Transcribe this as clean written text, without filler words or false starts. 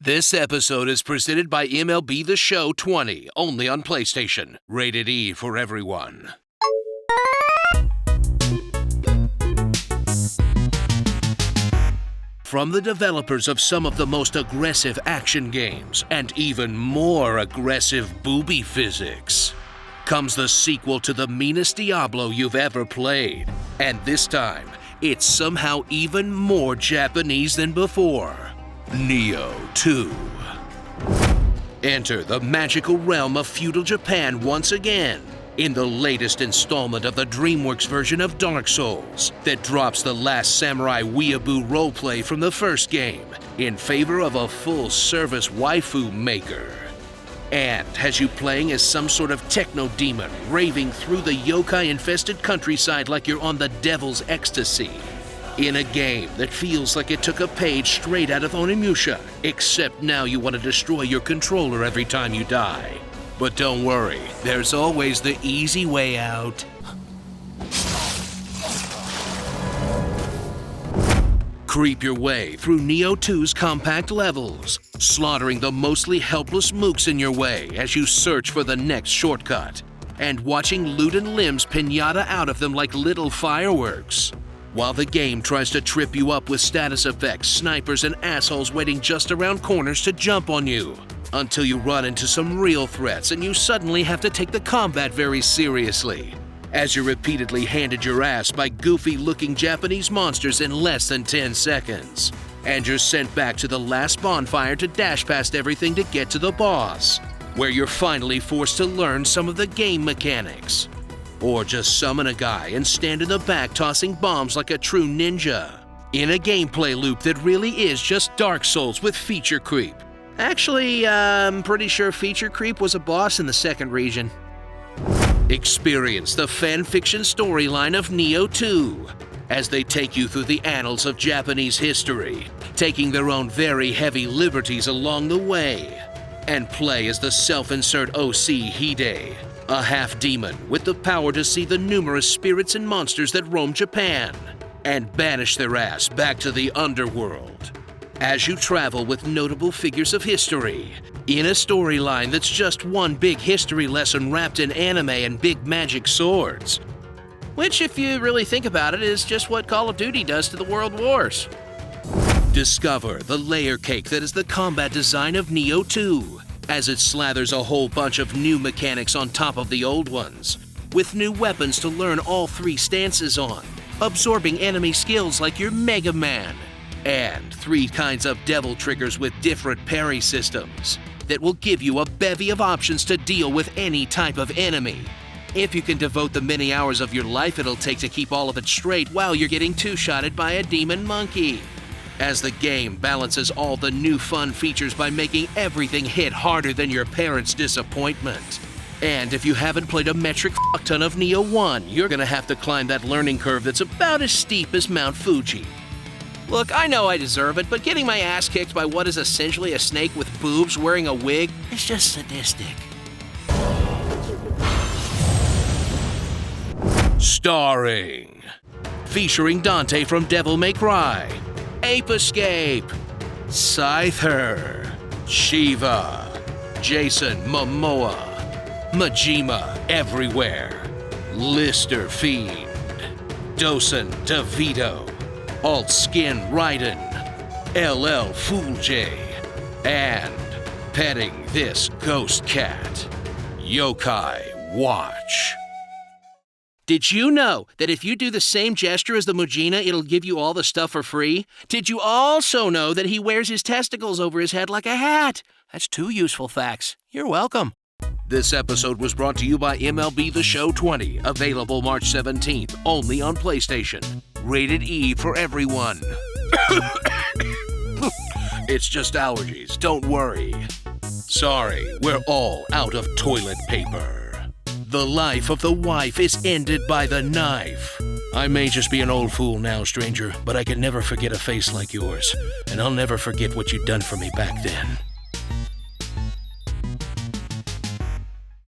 This episode is presented by MLB The Show 20, only on PlayStation. Rated E for everyone. From the developers of some of the most aggressive action games and even more aggressive booby physics, comes the sequel to the meanest Diablo you've ever played. And this time, it's somehow even more Japanese than before. Nioh 2. Enter the magical realm of feudal Japan once again in the latest installment of the DreamWorks version of Dark Souls that drops the Last Samurai weeaboo roleplay from the first game in favor of a full-service waifu maker. And has you playing as some sort of techno-demon raving through the yokai-infested countryside like you're on the devil's ecstasy. In a game that feels like it took a page straight out of Onimusha, except now you want to destroy your controller every time you die. But don't worry, there's always the easy way out. Creep your way through Nioh 2's compact levels, slaughtering the mostly helpless mooks in your way as you search for the next shortcut, and watching loot and limbs pinata out of them like little fireworks. While the game tries to trip you up with status effects, snipers, and assholes waiting just around corners to jump on you, until you run into some real threats and you suddenly have to take the combat very seriously, as you're repeatedly handed your ass by goofy-looking Japanese monsters in less than 10 seconds. And you're sent back to the last bonfire to dash past everything to get to the boss, where you're finally forced to learn some of the game mechanics. Or just summon a guy and stand in the back tossing bombs like a true ninja, in a gameplay loop that really is just Dark Souls with feature creep. Actually, I'm pretty sure feature creep was a boss in the second region. Experience the fanfiction storyline of Nioh 2 as they take you through the annals of Japanese history, taking their own very heavy liberties along the way, and play as the self-insert OC Hide, a half-demon with the power to see the numerous spirits and monsters that roam Japan, and banish their ass back to the underworld. As you travel with notable figures of history, in a storyline that's just one big history lesson wrapped in anime and big magic swords. Which, if you really think about it, is just what Call of Duty does to the World Wars. Discover the layer cake that is the combat design of Nioh 2, as it slathers a whole bunch of new mechanics on top of the old ones, with new weapons to learn all 3 stances on, absorbing enemy skills like your Mega Man, and 3 kinds of devil triggers with different parry systems that will give you a bevy of options to deal with any type of enemy, if you can devote the many hours of your life it'll take to keep all of it straight while you're getting two-shotted by a demon monkey. As the game balances all the new fun features by making everything hit harder than your parents' disappointment. And if you haven't played a metric fuck-ton of Nioh 1, you're gonna have to climb that learning curve that's about as steep as Mount Fuji. Look, I know I deserve it, but getting my ass kicked by what is essentially a snake with boobs wearing a wig is just sadistic. Starring, featuring Dante from Devil May Cry, Ape Escape, Scyther, Shiva, Jason Momoa, Majima Everywhere, Lister Fiend, Dosen DeVito, Alt Skin Raiden, LL Fool J, and petting this ghost cat, Yokai Watch. Did you know that if you do the same gesture as the Mujina, it'll give you all the stuff for free? Did you also know that he wears his testicles over his head like a hat? That's 2 useful facts. You're welcome. This episode was brought to you by MLB The Show 20, available March 17th, only on PlayStation. Rated E for everyone. It's just allergies, don't worry. Sorry, we're all out of toilet paper. The life of the wife is ended by the knife. I may just be an old fool now, stranger, but I can never forget a face like yours, and I'll never forget what you done for me back then.